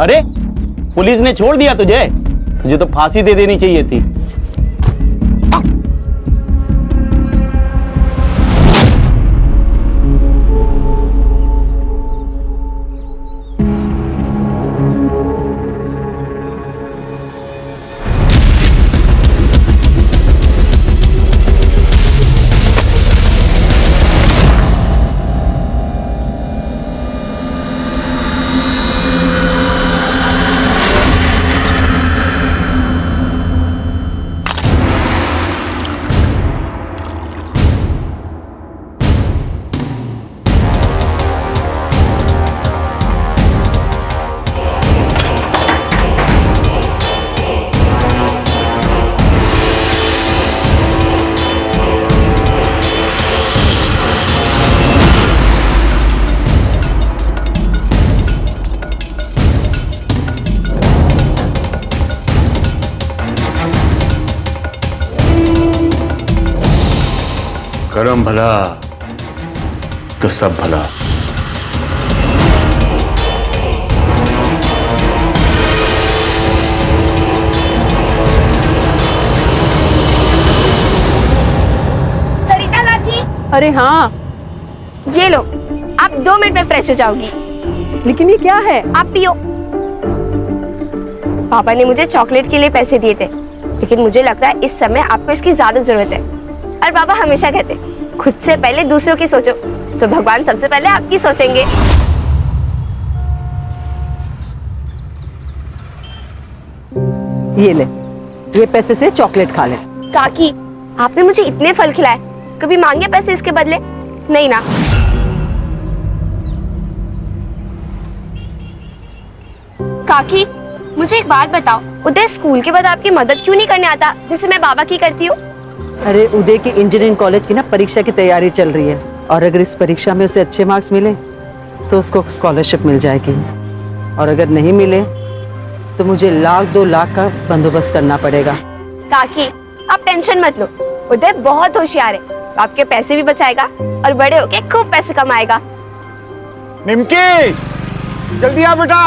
अरे पुलिस ने छोड़ दिया तुझे? तुझे तो फांसी दे देनी चाहिए थी। करम भला तो सब भला। सरिता काकी। अरे हाँ, ये लो, आप 2 मिनट में फ्रेश हो जाओगी। लेकिन ये क्या है? आप पियो। पापा ने मुझे चॉकलेट के लिए पैसे दिए थे, लेकिन मुझे लगता है इस समय आपको इसकी ज्यादा जरूरत है। और पापा हमेशा कहते खुद से पहले दूसरों की सोचो, तो भगवान सबसे पहले आपकी सोचेंगे। ये ले, ये पैसे से चॉकलेट खा ले। काकी, आपने मुझे इतने फल खिलाए, कभी मांगे पैसे इसके बदले? नहीं ना। काकी, मुझे एक बात बताओ, उदय स्कूल के बाद आपकी मदद क्यों नहीं करने आता जैसे मैं बाबा की करती हूँ? अरे उदय की इंजीनियरिंग कॉलेज की ना परीक्षा की तैयारी चल रही है, और अगर इस परीक्षा में उसे अच्छे मार्क्स मिले तो उसको स्कॉलरशिप मिल जाएगी, और अगर नहीं मिले तो मुझे 1-2 लाख का बंदोबस्त करना पड़ेगा। काकी, आप टेंशन मत लो, उदय बहुत होशियार है, आपके पैसे भी बचाएगा और बड़े होके खूब पैसे कमाएगा। निमकी, जल्दी आ बेटा।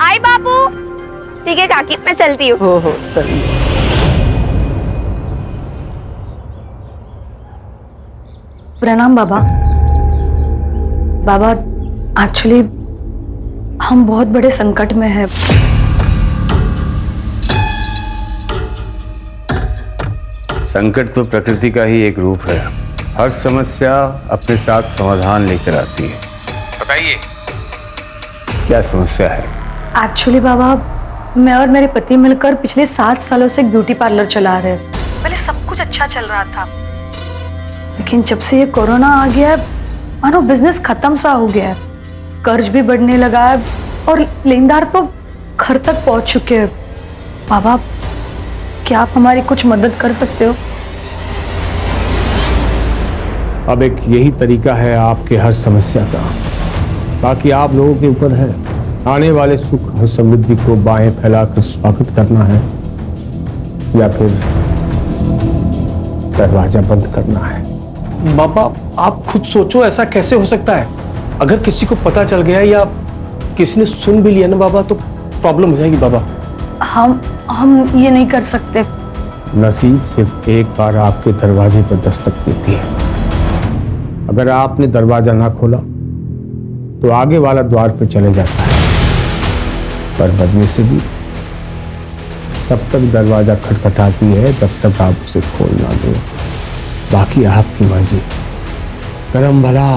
आई बाबू। ठीक है काकी, मैं चलती हूँ। हो चलिए। प्रणाम बाबा। बाबा, एक्चुअली हम बहुत बड़े संकट में हैं। संकट तो प्रकृति का ही एक रूप है। हर समस्या अपने साथ समाधान लेकर आती है। बताइए क्या समस्या है? एक्चुअली बाबा, मैं और मेरे पति मिलकर पिछले 7 सालों से एक ब्यूटी पार्लर चला रहे हैं। पहले सब कुछ अच्छा चल रहा था, लेकिन जब से ये कोरोना आ गया है, मानो बिजनेस खत्म सा हो गया है। कर्ज भी बढ़ने लगा है और लेनदार तो घर तक पहुंच चुके हैं। बाबा, क्या आप हमारी कुछ मदद कर सकते हो? अब एक यही तरीका है आपके हर समस्या का, बाकी आप लोगों के ऊपर है। आने वाले सुख और समृद्धि को बाहें फैलाकर स्वागत करना है या फिर दरवाजा बंद करना है। बाबा, आप खुद सोचो, ऐसा कैसे हो सकता है? अगर किसी को पता चल गया या किसी ने सुन भी लिया ना बाबा, तो प्रॉब्लम हो जाएगी बाबा। हम ये नहीं कर सकते। नसीब सिर्फ एक बार आपके दरवाजे पर दस्तक देती है। अगर आपने दरवाजा ना खोला तो आगे वाला द्वार पर चले जाता है, पर बदले से भी तब तक दरवाजा खटखटाती है जब तक आप उसे खोल ना दो। बाकी आपकी मर्जी। करम भला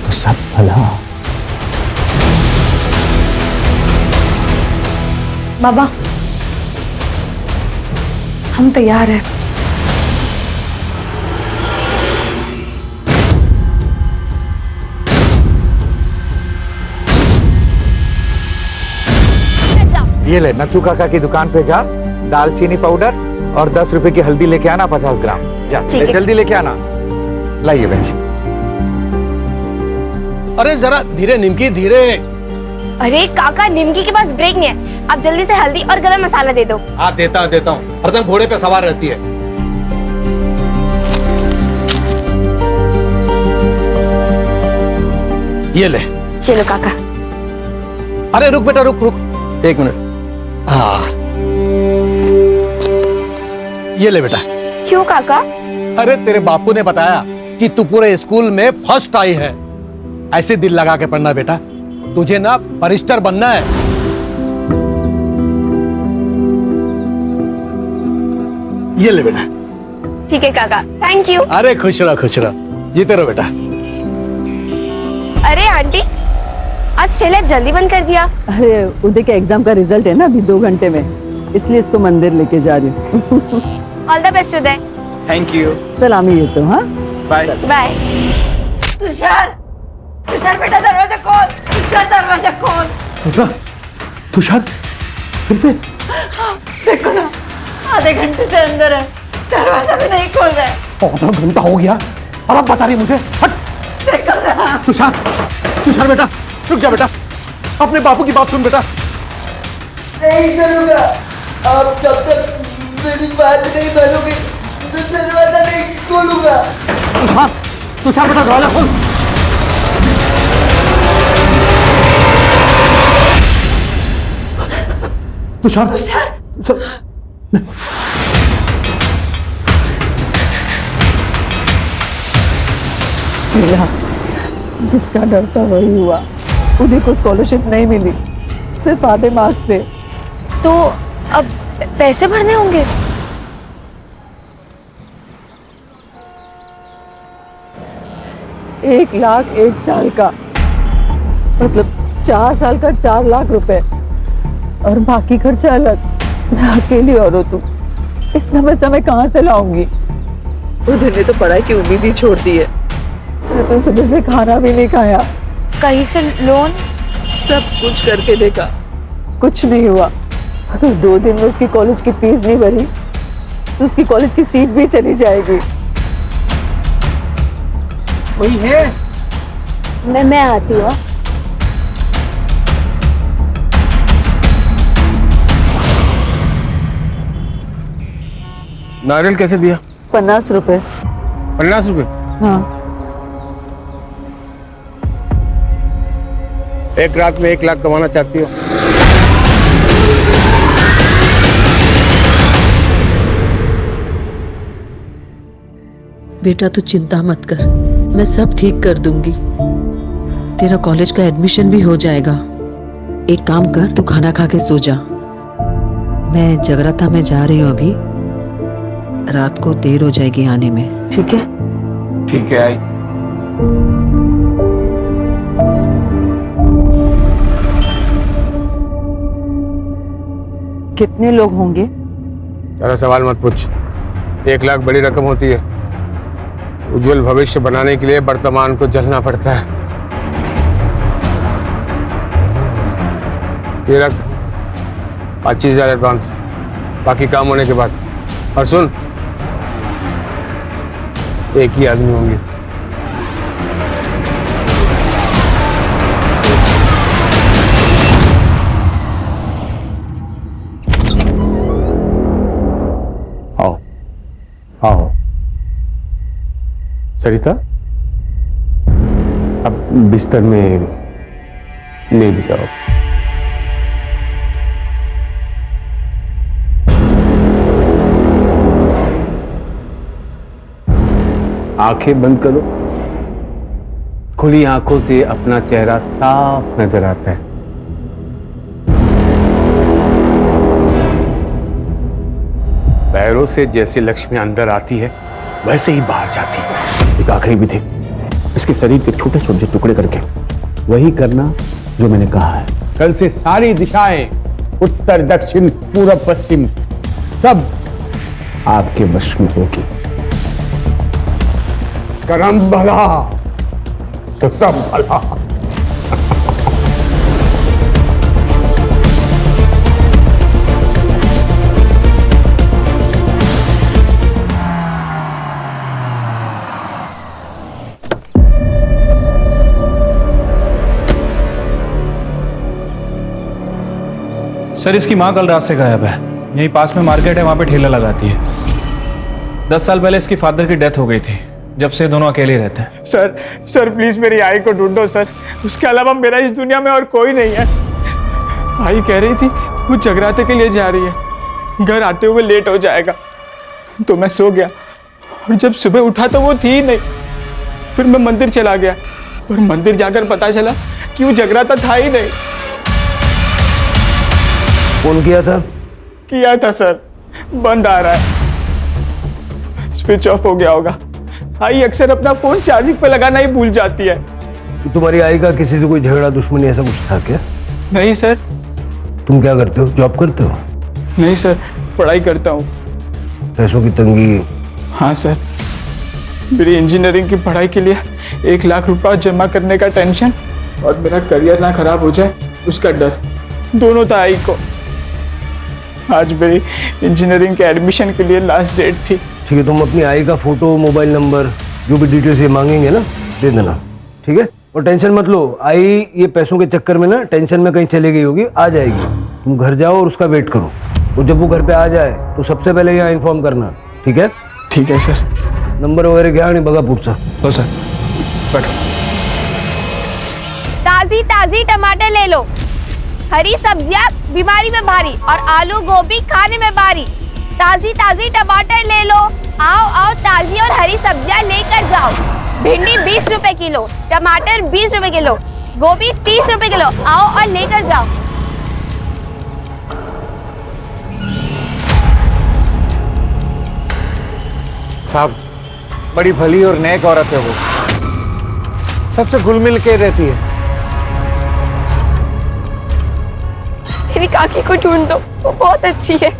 तो सब भला। बाबा, हम तैयार हैं। ये ले, नथु काका की दुकान पे जा, दालचीनी पाउडर और 10 रुपए की हल्दी लेके आना 50 ग्राम। जा जल्दी लेके आना। लाइए बहन जी। अरे जरा धीरे निमकी, धीरे। अरे काका, निमकी के पास ब्रेक नहीं है, आप जल्दी से हल्दी और गरम मसाला दे दो। हाँ देता हूँ। हरदम घोड़े पे सवार रहती है। ये ले। चलो काका। अरे रुक बेटा, रुक रुक 1 मिनट। हाँ, ये ले बेटा। क्यों काका? अरे तेरे बापू ने बताया कि तू पूरे स्कूल में फर्स्ट आई है। ऐसे दिल लगा के पढ़ना बेटा, तुझे ना बैरिस्टर बनना है। ये ले बेटा। ठीक है काका, थैंक यू। अरे खुश रहो, खुश रहो, जीते रहो बेटा। अरे आंटी, आज ठेला जल्दी बंद कर दिया। अरे उदय के एग्जाम का रिजल्ट है ना अभी 2 घंटे में, इसलिए इसको मंदिर लेके जा रही हूँ। All the best Uday. Thank you. सलामी ये तो। हाँ, बाय। बाय। तुषार, तुषार बेटा दरवाजा खोल, तुषार दरवाजा खोल। तुषार फिर से? देखो ना, आधे घंटे से अंदर है, दरवाजा भी नहीं खोल रहा है। आधा घंटा हो गया और अब बता रही मुझे? हट। देखो ना। तुषार, तुषार बेटा रुक जा बेटा, अपने बापू की बात सुन बेटा। नहीं सुनूंगा, आप जब तक मेरी बात नहीं मानोगे तो दरवाजा नहीं खोलूंगा। तुषार, तुषार बेटा दरवाजा खोल। तुषार, तुषार, जिसका डर था वही हुआ। उदय को स्कॉलरशिप नहीं मिली, सिर्फ आधे मार्क्स से। तो अब पैसे भरने होंगे। एक लाख 1 साल का, मतलब 4 साल का 4 लाख रुपए, और बाकी खर्चा अलग। मैं अकेली औरत हूँ, इतना पैसा मैं कहाँ से लाऊंगी? उदय ने तो पढ़ाई की उम्मीद ही छोड़ दी है। तो सुबह से खाना भी नहीं खाया, कहीं से लोन? सब कुछ करके देखा, कुछ नहीं हुआ। अगर 2 दिन में उसकी कॉलेज की फीस नहीं भरी तो उसकी कॉलेज की सीट भी चली जाएगी। वही है। मैं आती हूँ। नारियल कैसे दिया? 50 रुपए। 50 रुपए? हाँ, एक रात में 1 लाख कमाना चाहती हो? बेटा तू चिंता मत कर, मैं सब ठीक कर दूंगी। तेरा कॉलेज का एडमिशन भी हो जाएगा। एक काम कर, तू खाना खा के सो जा। मैं जगराता में जा रही हूँ अभी, रात को देर हो जाएगी आने में। ठीक है? ठीक है। आई। कितने लोग होंगे? ज़्यादा सवाल मत पूछ। 1 लाख बड़ी रकम होती है। उज्जवल भविष्य बनाने के लिए वर्तमान को जलना पड़ता है। ये रख 25,000 एडवांस, बाकी काम होने के बाद। और सुन, एक ही आदमी होंगे। आओ आओ सरिता, अब बिस्तर में लेट जाओ। आंखें बंद करो। खुली आंखों से अपना चेहरा साफ नजर आता है। पैरों से जैसे लक्ष्मी अंदर आती है वैसे ही बाहर जाती है। एक आखिरी विधि, इसके शरीर के छोटे छोटे टुकड़े करके वही करना जो मैंने कहा है। कल से सारी दिशाएं, उत्तर दक्षिण पूर्व पश्चिम, सब आपके वश में होगी। करम भला तो सब भला। सर, इसकी माँ कल रात से गायब है। यहीं पास में मार्केट है, वहाँ पे ठेला लगाती है। 10 साल पहले इसकी फादर की डेथ हो गई थी, जब से दोनों अकेले रहते हैं। सर प्लीज मेरी आई को ढूंढो सर, उसके अलावा मेरा इस दुनिया में और कोई नहीं है। आई कह रही थी वो जगराते के लिए जा रही है, घर आते हुए लेट हो जाएगा। तो मैं सो गया और जब सुबह उठा तो वो थी ही नहीं। फिर मैं मंदिर चला गया और मंदिर जाकर पता चला कि वो जगराता था ही नहीं। फोन किया था? किया था सर, बंद आ रहा है, स्विच ऑफ हो गया होगा। आई अक्सर अपना फोन चार्जिंग पे लगाना ही भूल जाती है। तुम्हारी आई का किसी से कोई झगड़ा दुश्मनी ऐसा कुछ था क्या? नहीं सर। तुम क्या करते हो, जॉब करते हो? नहीं सर, पढ़ाई करता हूँ। पैसों की तंगी? हाँ सर, मेरी इंजीनियरिंग की पढ़ाई के लिए 1 लाख रुपया जमा करने का टेंशन और मेरा करियर ना खराब हो जाए उसका डर, दोनों था आई को। आज मेरी इंजीनियरिंग के एडमिशन के लिए लास्ट डेट थी। ठीक है, तुम अपनी आई का फोटो, मोबाइल नंबर, जो भी डिटेल्स ये मांगेंगे ना, दे देना, ठीक है? और टेंशन मत लो, आई ये पैसों के चक्कर में ना टेंशन में कहीं चली गई होगी, आ जाएगी। तुम घर जाओ और उसका वेट करो, और जब वो घर पे आ जाए तो सबसे पहले यहाँ इन्फॉर्म करना, ठीक है? ठीक है सर। नंबर वगैरह घ्या आणि बघा पुढचा. हो सर. ताजी ताजी टमाटर ले लो, हरी सब्जियां बीमारी में भारी और आलू गोभी खाने में भारी। ताजी ताजी टमाटर ले लो, आओ आओ ताजी और हरी सब्जियां लेकर जाओ। भिंडी 20 रुपए किलो, टमाटर 20 रुपए किलो, गोभी 30 रुपए किलो, आओ और लेकर जाओ। साहब, बड़ी भली और नेक औरत है वो, सबसे घुल मिल के रहती है। मेरी काकी को ढूंढ दो, वो बहुत अच्छी है।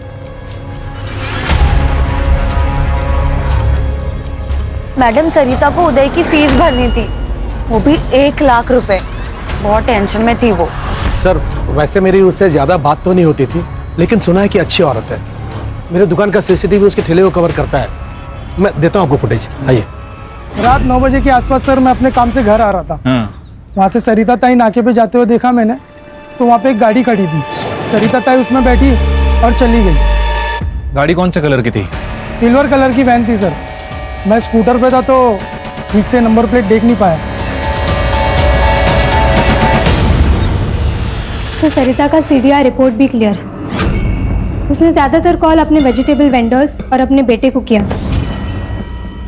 मैडम, सरिता को उदय की फीस भरनी थी, वो भी 1 लाख रुपए। बहुत टेंशन में थी वो। सर, वैसे मेरी उससे ज्यादा बात तो नहीं होती थी, लेकिन सुना है कि अच्छी औरत है। मेरे दुकान का सीसीटीवी उसके ठेले को कवर करता है। मैं देता हूँ आपको फुटेज, आइए। रात 9 बजे के आसपास सर, मैं अपने काम से घर आ रहा था। वहाँ से सरिता ताई नाके पे जाते हुए देखा मैंने, तो वहाँ पे एक गाड़ी खड़ी थी। सरिता ताई उसमें बैठी और चली गई। गाड़ी कौन से कलर की थी? सिल्वर कलर की वैन थी सर। मैं स्कूटर पे था तो ठीक से नंबर प्लेट देख नहीं पाया। तो सरिता का सीडीआर रिपोर्ट भी क्लियर है। उसने ज़्यादातर कॉल अपने वेजिटेबल वेंडर्स और अपने बेटे को किया था।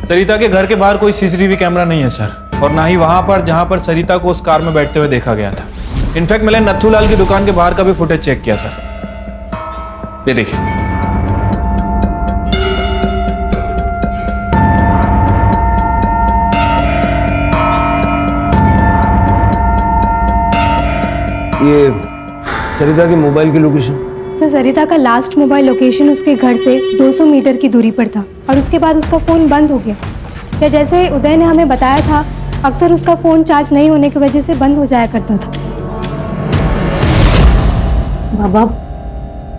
सरिता के घर के बाहर कोई सीसीटीवी कैमरा नहीं है सर, और ना ही वहां पर जहां पर सरिता को उस कार में बैठते हुए देखा गया था। इनफैक्ट मैंने नथुलाल की दुकान के बाहर का भी फुटेज चेक किया सर। ये देखिए। ये सरिता की मोबाइल की लोकेशन? सर, सरिता का लास्ट मोबाइल लोकेशन उसके घर से 200 मीटर की दूरी पर था और उसके बाद उसका फ़ोन बंद हो गया। या जैसे उदय ने हमें बताया था, अक्सर उसका फ़ोन चार्ज नहीं होने की वजह से बंद हो जाया करता था। बाबा,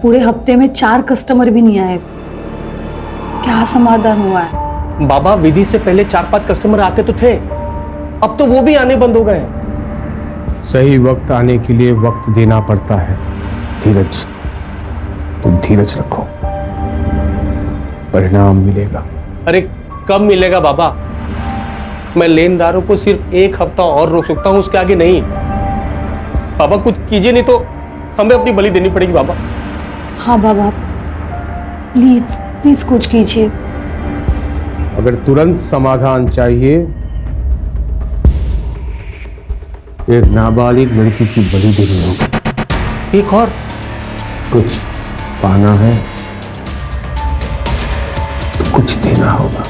पूरे हफ्ते में 4 कस्टमर भी नहीं आए, क्या समाधान हुआ है? बाबा, विधि से पहले 4-5 कस्टमर आते तो थे, अब तो वो भी आने बंद हो गए। सही वक्त आने के लिए वक्त देना पड़ता है। धीरज, तुम धीरज रखो, परिणाम मिलेगा। अरे कब मिलेगा बाबा? मैं लेनदारों को सिर्फ 1 हफ्ता और रोक सकता हूं, उसके आगे नहीं। बाबा कुछ कीजिए, नहीं तो हमें अपनी बलि देनी पड़ेगी बाबा। हाँ बाबा, प्लीज प्लीज कुछ कीजिए। अगर तुरंत समाधान चाहिए, एक नाबालिग लड़की की बलि देनी होगी। एक और कुछ पाना है तो कुछ देना होगा।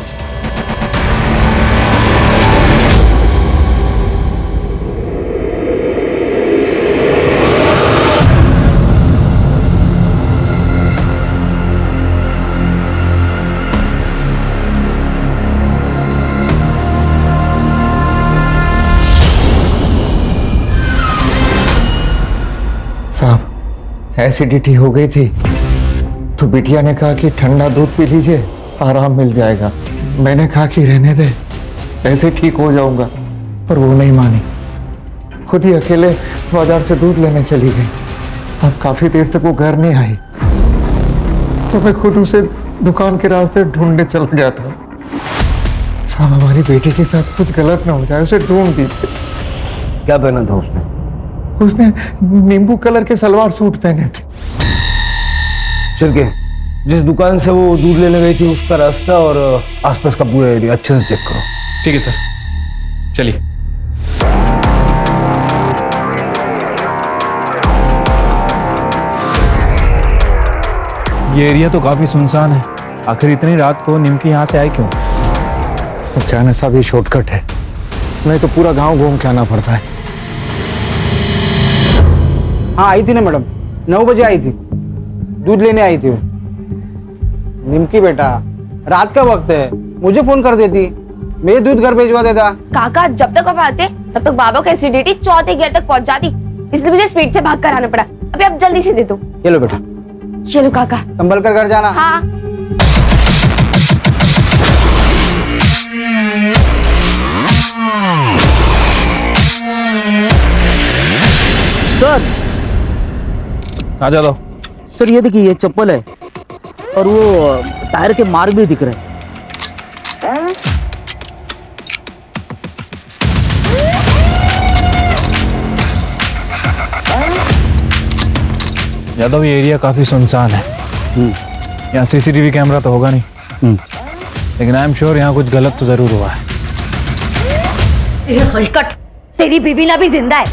साहब, एसिडिटी हो गई थी तो बिटिया ने कहा कि ठंडा दूध पी लीजिए, आराम मिल जाएगा। मैंने कहा कि रहने दे, ऐसे ठीक हो जाऊंगा, पर वो नहीं मानी। खुद ही अकेले बाजार से दूध लेने चली गई। अब काफी देर तक वो घर नहीं आई, तो मैं खुद उसे दुकान के रास्ते ढूंढने चला गया था। साहब, हमारी बेटी के साथ कुछ गलत ना हो जाए, उसे ढूंढ दीजिए। क्या पहना था उसने? उसने नींबू कलर के सलवार सूट पहने थे। चल के जिस दुकान से वो दूध लेने गई थी उसका रास्ता और आसपास का पूरा एरिया अच्छे से चेक करो। ठीक है सर, चलिए। ये एरिया तो काफी सुनसान है, आखिर इतनी रात को निमकी यहाँ से आए क्यों? तो क्या ना साहब, ये शॉर्टकट है, नहीं तो पूरा गांव घूम के आना पड़ता है। हाँ आई थी ना मैडम, 9 बजे आई थी, दूध लेने आई थी वो। निमकी बेटा, रात का वक्त है, मुझे फोन कर देती, मैं दूध घर भेजवा देता। काका जब तक आप आते तब तक बाबा को एसिडिटी चौथे गियर तक पहुंच जाती, इसलिए मुझे स्पीड से भाग कर आना पड़ा। अभी आप जल्दी से दे दो। ये लो बेटा। चलो काका, संभल कर घर जाना। हाँ। सर आ जाओ। सर ये देखिए, ये चप्पल है और वो टायर के मार्क भी दिख रहे हैं। यादव, ये एरिया काफी सुनसान है, यहाँ सीसीटीवी कैमरा तो होगा नहीं, लेकिन आई एम श्योर यहाँ कुछ गलत तो जरूर हुआ है। ये हलकट, तेरी बीवी ना भी जिंदा है,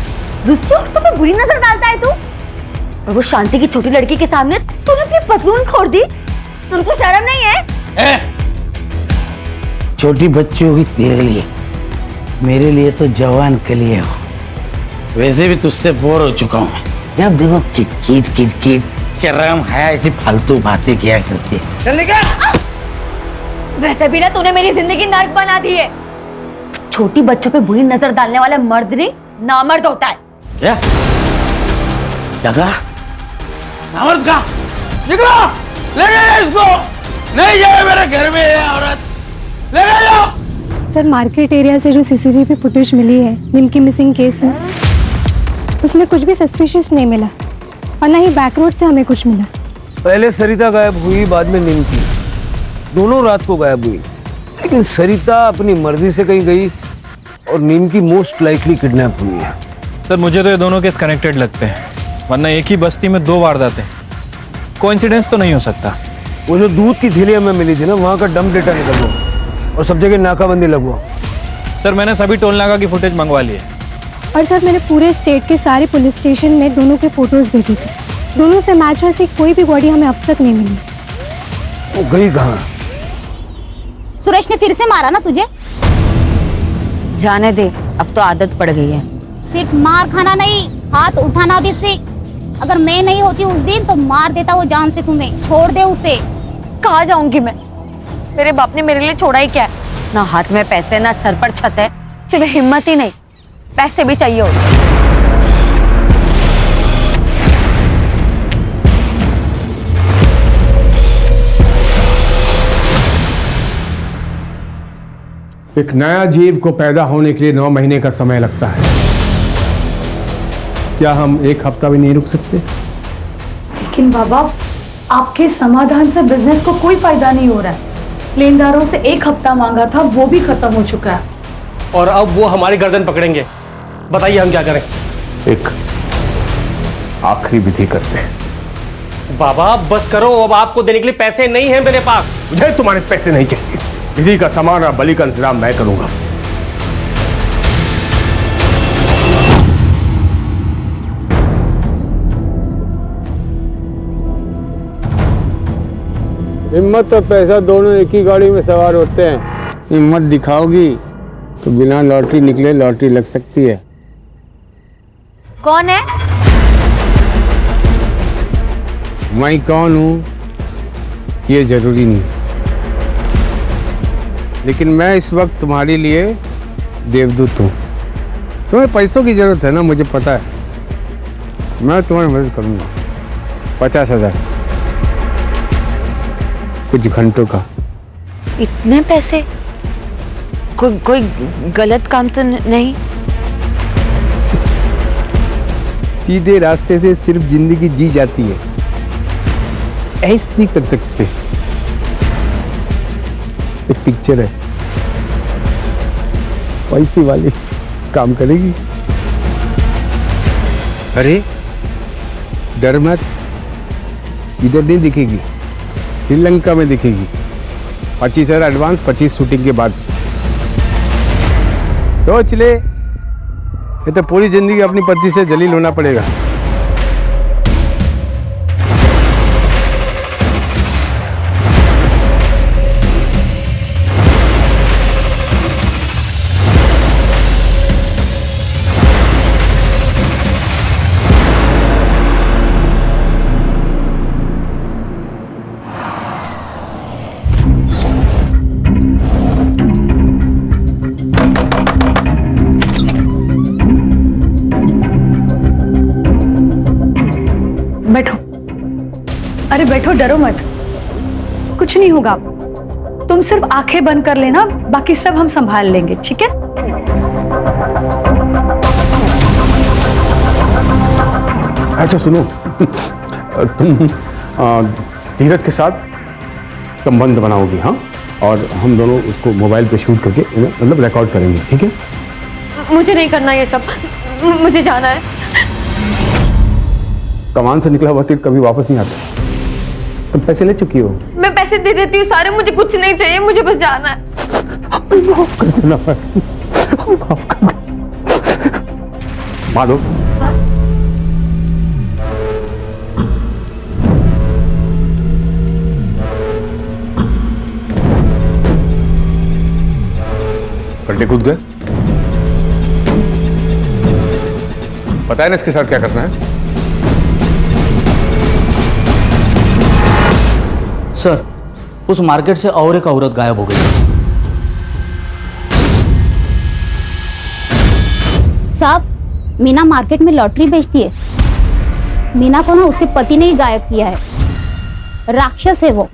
दूसरी औरतों पे बुरी नजर डालता है तू, और वो शांति की छोटी लड़की के सामने तूने अपनी पतलून खोल दी। तुमको शर्म नहीं है? छोटी बच्ची होगी तेरे लिए, मेरे लिए तो जवान के लिए हो। वैसे भी तुझसे बोर हो चुका हूँ, जब देखो किट शर्म है, ऐसी फालतू बातें किया करती है। वैसे भी ना तूने मेरी जिंदगी नर्क बना दी है। छोटी बच्चों पे बुरी नजर डालने वाला मर्द नहीं, नामर्द होता है। क्या कहा? नामर्द का? निकलो, ले गए इसको, नहीं जाए मेरे घर में ये औरत, ले गए जाओ। सर मार्केट एरिया से जो सीसीटीवी फुटेज मिली है निमकी मिसिंग केस में, उसमें कुछ भी सस्पिशियस नहीं मिला और ना ही बैक रोड से हमें कुछ मिला। पहले सरिता गायब हुई, बाद में निमकी, दोनों रात को गायब हुई, लेकिन सरिता अपनी मर्जी से कहीं गई और निमकी मोस्ट लाइकली किडनैप हुई है। सर मुझे तो ये दोनों केस कनेक्टेड लगते हैं, वरना एक ही बस्ती में 2 वारदातें, कोइंसिडेंस तो नहीं हो सकता। वो जो दूध की थैली हमें मिली थी ना, वहाँ का डंप डेटा निकल गया और सब जगह नाकाबंदी लगवा। सर मैंने सभी टोल नाका की फुटेज मंगवा ली है। और सर मैंने पूरे स्टेट के सारे पुलिस स्टेशन में दोनों के फोटोज भेजे थे, दोनों से मैच ऐसी कोई भी बॉडी हमें अब तक नहीं मिली। वो गई कहाँ? सुरेश ने फिर से मारा ना तुझे? जाने दे, अब तो आदत पड़ गई है। सिर्फ मार खाना नहीं, हाथ उठाना भी सीख। अगर मैं नहीं होती उस दिन तो मार देता वो जान से तुम्हें। छोड़ दे उसे। कहाँ जाऊंगी मैं? मेरे बाप ने मेरे लिए छोड़ा ही क्या है? ना हाथ में पैसे, ना सर पर छत है, सिर्फ हिम्मत ही नहीं, पैसे भी चाहिए होते। एक नया जीव को पैदा होने के लिए 9 महीने का समय लगता है। क्या हम 1 हफ्ता भी नहीं रुक सकते? लेकिन बाबा, आपके समाधान से बिजनेस को कोई फायदा नहीं हो रहा है। लेनदारों से 1 हफ्ता मांगा था, वो भी खत्म हो चुका है। और अब वो हमारी गर्दन पकड़ेंगे। बताइए हम क्या करें? एक आखिरी विधि करते हैं। बाबा बस करो, अब आपको देने के लिए पैसे नहीं हैं मेरे पास। मुझे तुम्हारे पैसे नहीं चाहिए, विधि का सामान और बलि का इंतजाम मैं करूंगा। हिम्मत और पैसा दोनों एक ही गाड़ी में सवार होते हैं। हिम्मत दिखाओगी तो बिना लॉटरी निकले लॉटरी लग सकती है। कौन है? मैं कौन हूँ ये जरूरी नहीं, लेकिन मैं इस वक्त तुम्हारे लिए देवदूत हूँ। तुम्हें पैसों की जरूरत है ना, मुझे पता है। मैं तुम्हारी मदद करूँगा। 50,000 कुछ घंटों का। इतने पैसे? कोई गलत काम तो नहीं? सीधे रास्ते से सिर्फ जिंदगी जी जाती है, ऐसे नहीं कर सकते। एक पिक्चर है, पैसे वाली काम करेगी। अरे डर मत, इधर नहीं दिखेगी, श्रीलंका में दिखेगी। 25,000 एडवांस, 25 शूटिंग के बाद। सोच ले, ये तो पूरी जिंदगी अपनी पत्नी से जलील होना पड़ेगा। बैठो। अरे बैठो, डरो मत, कुछ नहीं होगा। तुम सिर्फ आंखें बंद कर लेना, बाकी सब हम संभाल लेंगे, ठीक है? अच्छा सुनो, तुम धीरज के साथ संबंध बनाओगी, हाँ? और हम दोनों उसको मोबाइल पे शूट करके मतलब रिकॉर्ड करेंगे, ठीक है? मुझे नहीं करना ये सब, मुझे जाना है। कमान से निकला हुआ तीर कभी वापस नहीं आता। तुम पैसे ले चुकी हो। मैं पैसे दे देती हूँ सारे, मुझे कुछ नहीं चाहिए, मुझे बस जाना है। माफ कर देना, माफ कर दे। माधव, गड्ढे कूद गए। पता है ना इसके साथ क्या करना है? सर, उस मार्केट से और एक औरत गायब हो गई। साहब, मीना मार्केट में लॉटरी बेचती है। मीना को ना उसके पति ने ही गायब किया है। राक्षस है वो,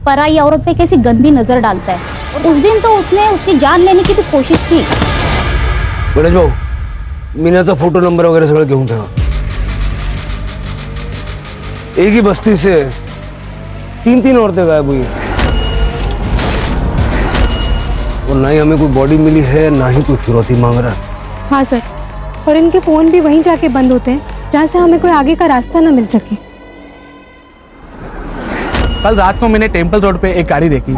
पराई औरत पे कैसी गंदी नजर डालता है। उस दिन तो उसने उसकी जान लेने की भी कोशिश की। गणेश भाऊ, मीनाचा फोटो नंबर वगैरह सगळं घेऊन ठेवा। एक ही बस्ती से 3 औरतें गायब हुई हैं और ना ही हमें कोई बॉडी मिली है, ना ही कोई फिरौती मांग रहा है। हाँ सर, और इनके फ़ोन भी वहीं जाके बंद होते हैं जहाँ से हमें कोई आगे का रास्ता ना मिल सके। कल रात को मैंने टेम्पल रोड पे एक गाड़ी देखी।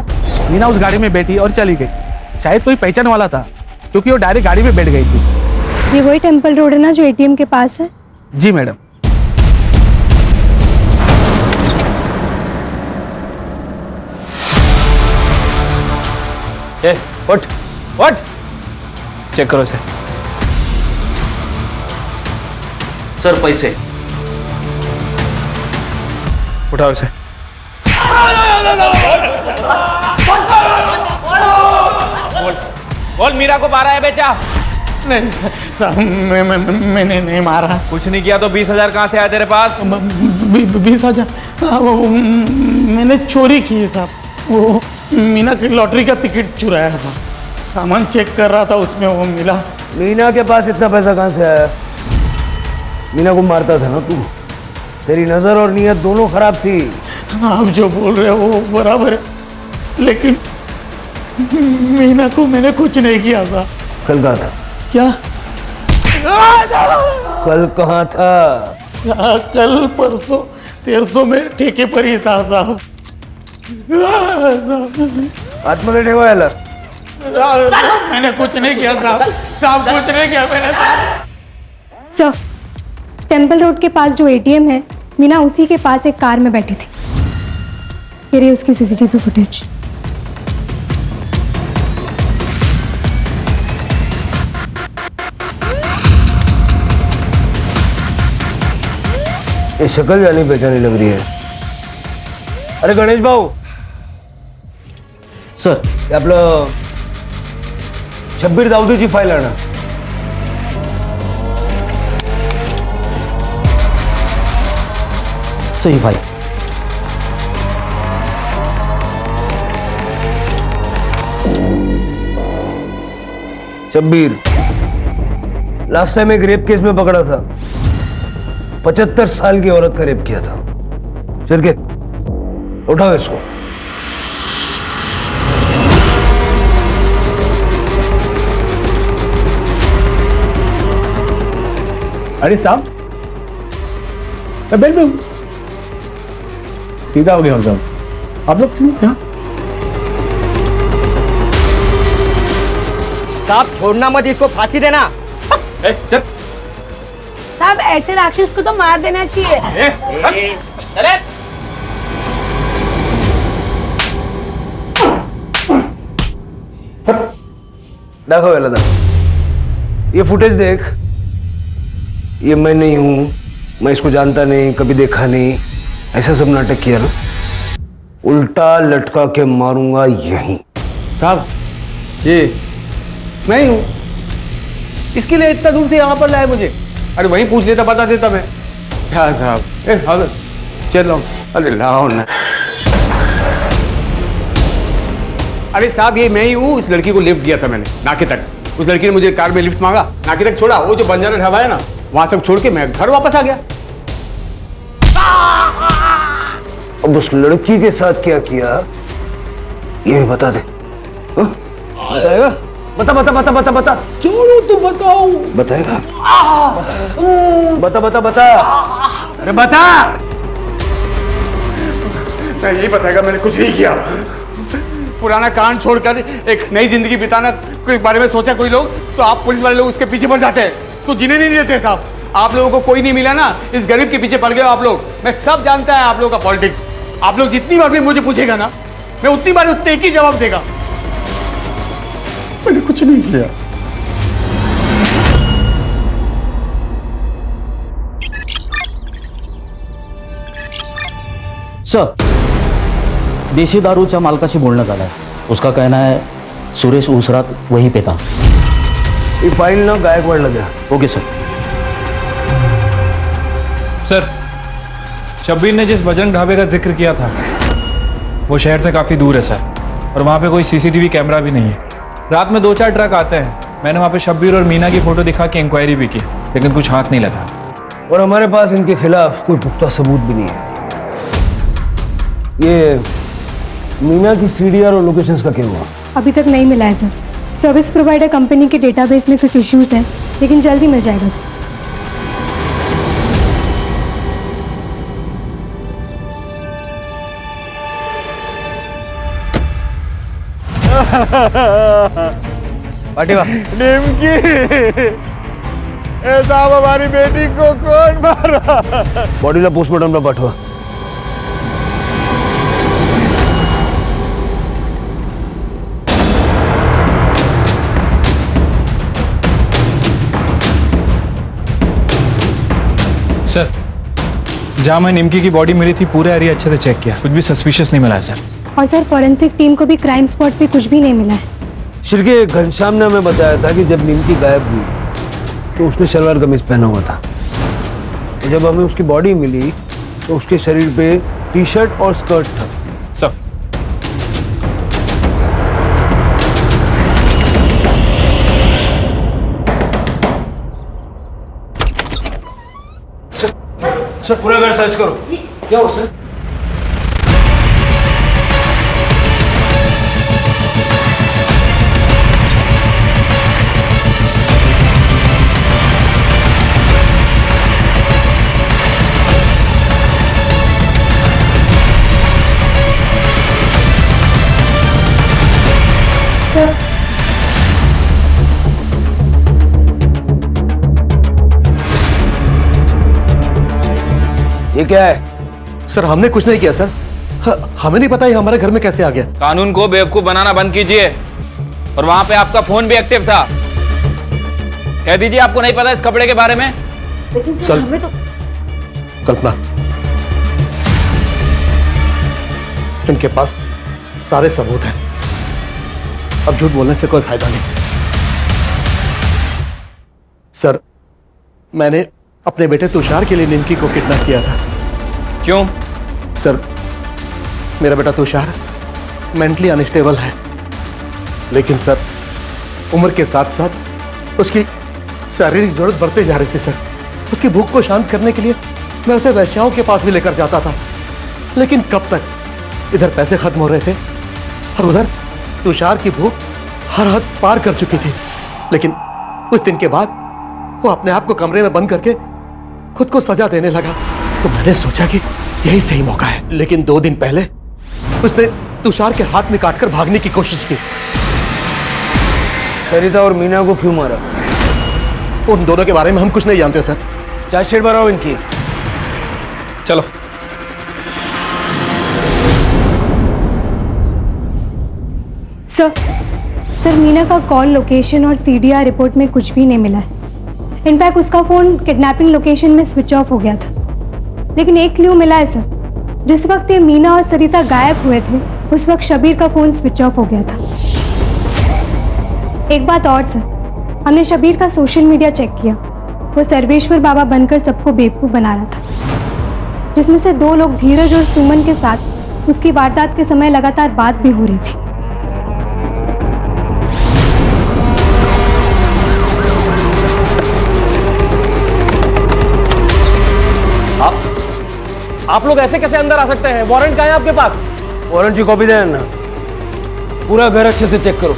मीना उस गाड़ी में बैठी और चली गई। शायद कोई पहचान वाला था, क्योंकि वो डायरेक्ट गाड़ी में बैठ गई थी। ये वही टेम्पल रोड है ना जो एटीएम के पास है? जी मैडम। उठ उठ, चेक करो सर। सर पैसे उठाओ इसे। बोल, मीरा को मारा है बेचा? नहीं साहब, मैंने नहीं मारा। कुछ नहीं किया तो 20,000 कहाँ से आया तेरे पास? 20,000 वो मैंने चोरी की है साहब। वो मीना की लॉटरी का टिकट चुराया साहब। सामान चेक कर रहा था, उसमें वो मिला। मीना के पास इतना पैसा कहाँ से आया? मीना को मारता था ना तू। तेरी नजर और नीयत दोनों खराब थी। आप जो बोल रहे हो वो बराबर है, लेकिन मीना को मैंने कुछ नहीं किया था। कल कहाँ था? क्या? कल कहाँ था? कल परसों 1300 में ठेके पर ही था साहब। आतमध्ये ठेवायला? मैंने कुछ नहीं किया साहब। साहब कुछ नहीं किया मैंने। सर, टेम्पल रोड के पास जो एटीएम है, मीना उसी के पास एक कार में बैठी थी। ये रही उसकी सीसीटीवी फुटेज। ये शक्ल जानी पहचानी लग रही है। अरे गणेश भाऊ, सर हे आपलं शब्बीर दाऊदीची फाईल आणा। सही फाईल। शब्बीर लास्ट टाइम एक रेप केस में पकड़ा था। 75 साल की औरत का रेप किया था। चल के उठाओ इसको। अरे साहब, मैं बेड में हूँ। सीधा हो गया साहब, आप लोग क्यों थे? साहब छोड़ना मत, इसको फांसी देना। चल। साहब ऐसे राक्षस को तो मार देना चाहिए। देखो वेलदा, ये फुटेज देख। ये मैं नहीं हूं, मैं इसको जानता नहीं, कभी देखा नहीं, ऐसा सब नाटक किया ना, उल्टा लटका के मारूंगा यहीं। साहब ये मैं ही हूँ, इसके लिए इतना दूर से यहाँ पर लाए मुझे। अरे वहीं पूछ लेता, बता देता मैं। क्या साहब, चल लाओ। अरे लाओ ना। अरे साहब ये मैं ही हूँ, इस लड़की को लिफ्ट दिया था मैंने नाके तक। उस लड़की ने मुझे कार में लिफ्ट मांगा, नाके तक छोड़ा, वो जो बंजारा ढाबा है ना, वहां सब छोड़ के मैं घर वापस आ गया। अब उस लड़की के साथ क्या किया ये बता दे। बताएगा? बता बता बता बता बता। छोड़ो तो बताओ। बताएगा? बता बता बता। अरे बता। मैं यही बताएगा, मैंने कुछ नहीं किया। पुराना कांड छोड़कर एक नई जिंदगी बिताना के बारे में सोचा कोई लोग, तो आप पुलिस वाले लोग उसके पीछे पड़ जाते हैं, तो जीने नहीं देते साहब। आप लोगों को कोई नहीं मिला ना, इस गरीब के पीछे पड़ गए आप लोग। मैं सब जानता है आप लोगों का पॉलिटिक्स। आप लोग जितनी बार भी मुझे पूछेगा ना, मैं उतनी बार उतने एक ही जवाब देगा, मैंने कुछ नहीं किया। सर, देशी दारूच्या मालकाशी बोलणं झालंय। उसका कहना है सुरेश उस रात वहीं पे था। ये फाइल ना गायकवाड़ लगा। Okay sir. सर, शब्बीर ने जिस बजरंग ढाबे का जिक्र किया था वो शहर से काफ़ी दूर है सर, और वहाँ पे कोई सीसीटीवी कैमरा भी नहीं है। रात में 2-4 ट्रक आते हैं। मैंने वहाँ पे शब्बीर और मीना की फ़ोटो दिखा के इंक्वायरी भी की, लेकिन कुछ हाथ नहीं लगा। और हमारे पास इनके खिलाफ कोई पुख्ता सबूत भी नहीं है। ये मीना की सीडीआर और लोकेशंस का क्या हुआ? अभी तक नहीं मिला है सर। सर्विस प्रोवाइडर कंपनी के डेटाबेस में कुछ इश्यूज हैं, लेकिन जल्दी मिल जाएगा सर। पाटिवा निमकी, ए साहब हमारी बेटी को कौन मारा? बॉडीला पोस्टमार्टमला पाठवा। सर, जहाँ मैं निमकी की बॉडी मिली थी पूरा एरिया अच्छे से चेक किया, कुछ भी सस्पिशियस नहीं मिला है सर। और सर फॉरेंसिक टीम को भी क्राइम स्पॉट पे कुछ भी नहीं मिला है। शिरके घनश्याम ने हमें बताया था कि जब निमकी गायब हुई तो उसने सलवार कमीज पहना हुआ था। और जब हमें उसकी बॉडी मिली तो उसके शरीर पे टी-शर्ट और स्कर्ट था। सब सर पूरा घर सर्च करो। क्या हो सर? ये क्या है? सर हमने कुछ नहीं किया सर। हमें नहीं पता ये हमारे घर में कैसे आ गया। कानून को बेवकूफ बनाना बंद कीजिए। और वहां पे आपका फोन भी एक्टिव था। कह दीजिए आपको नहीं पता इस कपड़े के बारे में। लेकिन सर हमें तो कल्पना, इनके पास सारे सबूत हैं। अब झूठ बोलने से कोई फायदा नहीं। सर मैंने अपने बेटे तुषार के लिए निमकी को किडनैप किया था। क्यों? सर मेरा बेटा तुषार मेंटली अनस्टेबल है, लेकिन सर उम्र के साथ साथ उसकी शारीरिक जरूरत बढ़ती जा रही थी। सर उसकी भूख को शांत करने के लिए मैं उसे वैश्याओं के पास भी लेकर जाता था, लेकिन कब तक? इधर पैसे खत्म हो रहे थे और उधर तुषार की भूख हर हद पार कर चुकी थी। लेकिन उस दिन के बाद वो अपने आप को कमरे में बंद करके खुद को सजा देने लगा। तो मैंने सोचा कि यही सही मौका है, लेकिन 2 दिन पहले उसने तुषार के हाथ में काटकर भागने की कोशिश की। सरिता और मीना को क्यों मारा? उन दोनों के बारे में हम कुछ नहीं जानते सर। चार्जशीट बनाओ इनकी। चलो। सर मीना का कॉल लोकेशन और सीडीआर रिपोर्ट में कुछ भी नहीं मिला है। इनफैक्ट उसका फ़ोन किडनैपिंग लोकेशन में स्विच ऑफ हो गया था। लेकिन एक क्लू मिला है सर, जिस वक्त ये मीना और सरिता गायब हुए थे उस वक्त शबीर का फ़ोन स्विच ऑफ हो गया था। एक बात और सर, हमने शबीर का सोशल मीडिया चेक किया। वो सर्वेश्वर बाबा बनकर सबको बेवकूफ़ बना रहा था, जिसमें से 2 लोग धीरज और सुमन के साथ उसकी वारदात के समय लगातार बात भी हो रही थी। आप लोग ऐसे कैसे अंदर आ सकते हैं? वारंट कहाँ है आपके पास? वारंट की कॉपी देना ना। पूरा घर अच्छे से चेक करो।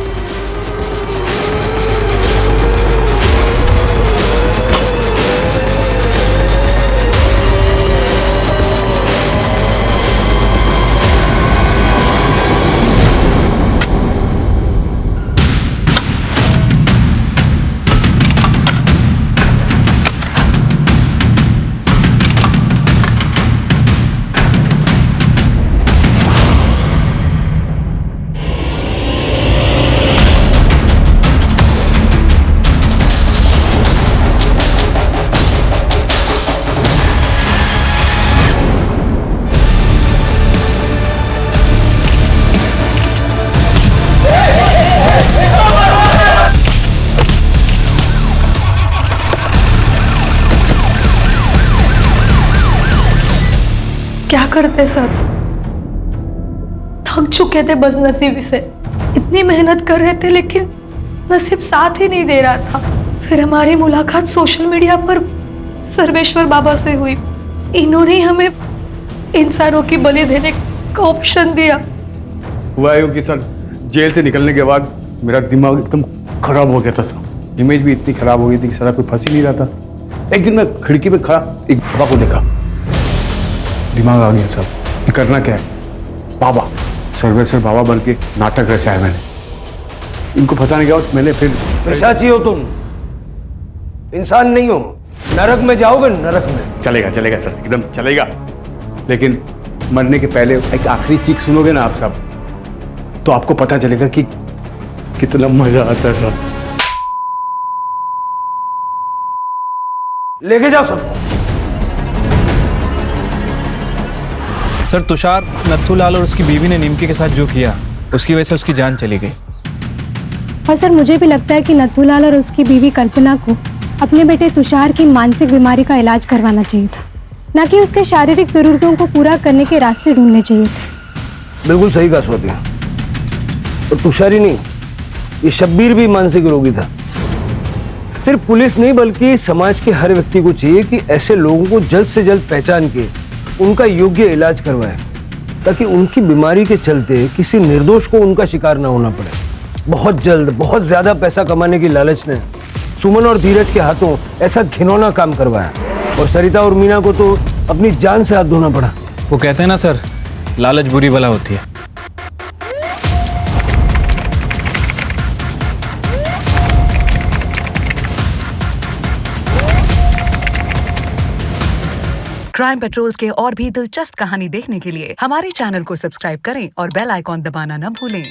क्या करते सर, थक चुके थे बदनसीबी से। इतनी मेहनत कर रहे थे लेकिन नसीब साथ ही नहीं दे रहा था। फिर हमारी मुलाकात सोशल मीडिया पर सर्वेश्वर बाबा से हुई। इन्होंने हमें इंसानों की बलि देने का ऑप्शन दिया। हुआ यूं कि सर, जेल से निकलने के बाद मेरा दिमाग एकदम खराब हो गया था सर। इमेज भी इतनी खराब हो गई थी कि सर कोई फंस ही नहीं रहा था। एक दिन मैं खिड़की पे खड़ा एक बाबा को देखा, दिमाग आ गया सर, ये करना क्या है। बाबा सर्वेश्वर बाबा बन के नाटक रचा है मैंने। इनको फंसाने के बाद मैंने फिर पिशाची हो तुम, इंसान नहीं हो। नरक में जाओगे, नरक में। चलेगा चलेगा सर, एकदम चलेगा। लेकिन मरने के पहले एक आखिरी चीख सुनोगे ना आप सब, तो आपको पता चलेगा कि कितना मजा आता है सर। लेके जाओ सबको। सर तुषार, नथुलाल और उसकी बीवी ने निमकी के साथ जो किया उसकी वजह से उसकी जान चली गई। और सर मुझे भी लगता है कि नथुलाल और उसकी बीवी कल्पना को अपने बेटे तुषार की मानसिक बीमारी का इलाज करवाना चाहिए था, ना कि उसके शारीरिक जरूरतों को पूरा करने के रास्ते ढूंढने चाहिए थे। बिल्कुल सही कहा स्वाति। और तुषार ही नहीं, ये शब्बीर भी मानसिक रोगी था। सिर्फ पुलिस नहीं बल्कि समाज के हर व्यक्ति को चाहिए कि ऐसे लोगों को जल्द से जल्द पहचान के उनका योग्य इलाज करवाए, ताकि उनकी बीमारी के चलते किसी निर्दोष को उनका शिकार ना होना पड़े। बहुत जल्द बहुत ज्यादा पैसा कमाने की लालच ने सुमन और धीरज के हाथों ऐसा घिनौना काम करवाया, और सरिता और मीना को तो अपनी जान से हाथ धोना पड़ा। वो कहते हैं ना सर, लालच बुरी बला होती है। क्राइम पेट्रोल्स के और भी दिलचस्प कहानी देखने के लिए हमारे चैनल को सब्सक्राइब करें और बेल आइकॉन दबाना न भूलें।